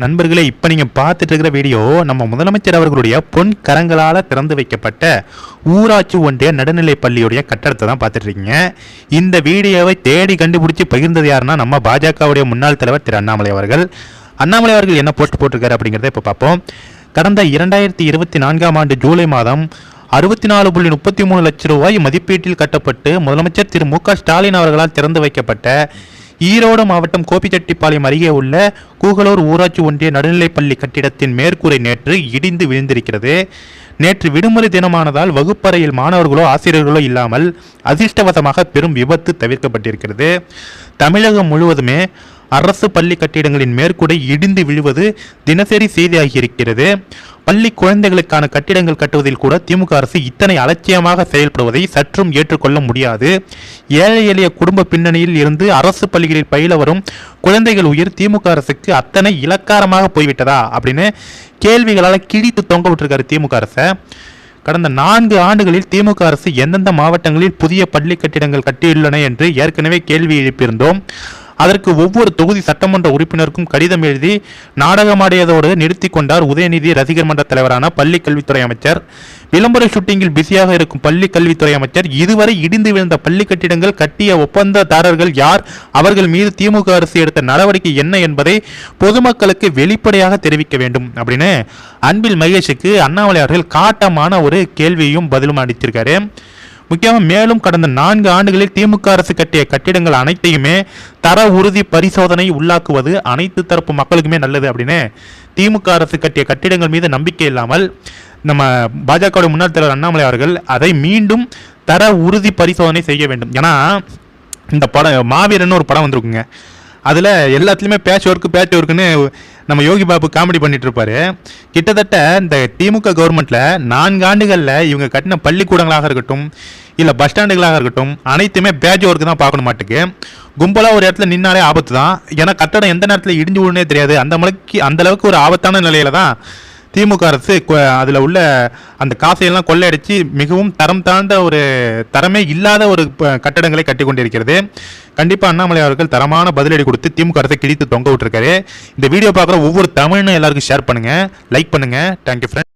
நண்பர்களே, இப்போ நீங்கள் பார்த்துட்டு இருக்கிற வீடியோ நம்ம முதலமைச்சர் அவர்களுடைய பொன் கரங்களால் திறந்து வைக்கப்பட்ட ஊராட்சி ஒன்றிய நடுநிலைப் பள்ளியுடைய கட்டடத்தை தான் பார்த்துட்டு இருக்கீங்க. இந்த வீடியோவை தேடி கண்டுபிடிச்சி பகிர்ந்தது யாருன்னா நம்ம பாஜகவுடைய முன்னாள் தலைவர் திரு அண்ணாமலை அவர்கள். அண்ணாமலை அவர்கள் என்ன போஸ்ட் போட்டிருக்காரு அப்படிங்கிறத இப்போ பார்ப்போம். கடந்த 2024ஆம் ஆண்டு ஜூலை மாதம் 64.33 லட்சம் ரூபாய் மதிப்பீட்டில் கட்டப்பட்டு முதலமைச்சர் திரு மு க ஸ்டாலின் அவர்களால் திறந்து வைக்கப்பட்ட ஈரோடு மாவட்டம் கோபிச்செட்டிப்பாளையம் அருகே உள்ள கூகலூர் ஊராட்சி ஒன்றிய நடுநிலைப்பள்ளி கட்டிடத்தின் மேற்கூரை நேற்று இடிந்து விழுந்திருக்கிறது. நேற்று விடுமுறை தினமானதால் வகுப்பறையில் மாணவர்களோ ஆசிரியர்களோ இல்லாமல் அதிர்ஷ்டவசமாக பெரும் விபத்து தவிர்க்கப்பட்டிருக்கிறது. தமிழகம் முழுவதுமே அரசு பள்ளி கட்டிடங்களின் மேற்கூரை இடிந்து விழுவது தினசரி செய்தியாகியிருக்கிறது. பள்ளி குழந்தைகளுக்கான கட்டிடங்கள் கட்டுவதில் கூட திமுக அரசு இத்தனை அலட்சியமாக செயல்படுவதை சற்றும் ஏற்றுக்கொள்ள முடியாது. ஏழை எளிய குடும்ப பின்னணியில் இருந்து அரசு பள்ளிகளில் பயில வரும் குழந்தைகள் உயிர் திமுக அரசுக்கு அத்தனை இலக்காரமாக போய்விட்டதா அப்படின்னு கேள்விகளால் கிழித்து தொங்க விட்டுருக்காரு திமுக அரசை. கடந்த 4 ஆண்டுகளில் திமுக அரசு எந்தெந்த மாவட்டங்களில் புதிய பள்ளி கட்டிடங்கள் கட்டியுள்ளன என்று ஏற்கனவே கேள்வி எழுப்பியிருந்தோம். அதற்கு ஒவ்வொரு தொகுதி சட்டமன்ற உறுப்பினருக்கும் கடிதம் எழுதி நாடகமாடியதோடு நிறுத்தி கொண்டார் உதயநிதி ரசிகர் மன்ற தலைவரான பள்ளி கல்வித்துறை அமைச்சர். விளம்பர ஷூட்டிங்கில் பிஸியாக இருக்கும் பள்ளி கல்வித்துறை அமைச்சர் இதுவரை இடிந்து விழுந்த பள்ளி கட்டிடங்கள் கட்டிய ஒப்பந்ததாரர்கள் யார், அவர்கள் மீது திமுக அரசு எடுத்த நடவடிக்கை என்ன என்பதை பொதுமக்களுக்கு வெளிப்படையாக தெரிவிக்க வேண்டும் அப்படின்னு அன்பில் மகேஷுக்கு அண்ணாமலை அவர்கள் காட்டமான ஒரு கேள்வியும் பதிலும் அளித்திருக்காரு. முக்கியமாக மேலும் கடந்த 4 ஆண்டுகளில் திமுக அரசு கட்டிய கட்டிடங்கள் அனைத்தையுமே தர உறுதி பரிசோதனை உள்ளாக்குவது அனைத்து தரப்பு மக்களுக்குமே நல்லது அப்படின்னு திமுக அரசு கட்டிய கட்டிடங்கள் மீது நம்பிக்கை இல்லாமல் நம்ம பாஜக முன்னாள் தலைவர் அண்ணாமலை அவர்கள் அதை மீண்டும் தர உறுதி பரிசோதனை செய்ய வேண்டும். ஏன்னா இந்த படம் மாவீரன் ஒரு படம் வந்திருக்குங்க. அதில் எல்லாத்துலேயுமே பேட்ச் ஒர்க்குன்னு நம்ம யோகி பாபு காமெடி பண்ணிட்டு இருப்பாரு. கிட்டத்தட்ட இந்த திமுக கவர்மெண்ட்டில் 4 ஆண்டுகளில் இவங்க கட்டின பள்ளிக்கூடங்களாக இருக்கட்டும் இல்லை பஸ் ஸ்டாண்டுகளாக இருக்கட்டும் அனைத்துமே பேட்ச் ஒர்க்கு தான் பார்க்கணும். மாட்டுக்கு கும்பலாக ஒரு இடத்துல நின்னாலே ஆபத்து தான். ஏன்னா கட்டடம் எந்த நேரத்தில் இடிஞ்சு விழுனே தெரியாது. அந்த அளவுக்கு ஒரு ஆபத்தான நிலையில தான் திமுக அரசு அதில் உள்ள அந்த காசையெல்லாம் கொள்ளையடிச்சு மிகவும் தரம் தாழ்ந்த ஒரு தரமே இல்லாத ஒரு கட்டடங்களை கட்டி கொண்டிருக்கிறது. கண்டிப்பாக அண்ணாமலை அவர்கள் தரமான பதிலடி கொடுத்து திமுக அரசை கிழித்து தொங்க விட்டுருக்காரு. இந்த வீடியோ பார்க்குற ஒவ்வொரு தமிழ்னு எல்லாருக்கும் ஷேர் பண்ணுங்கள், லைக் பண்ணுங்கள். Thank you friend.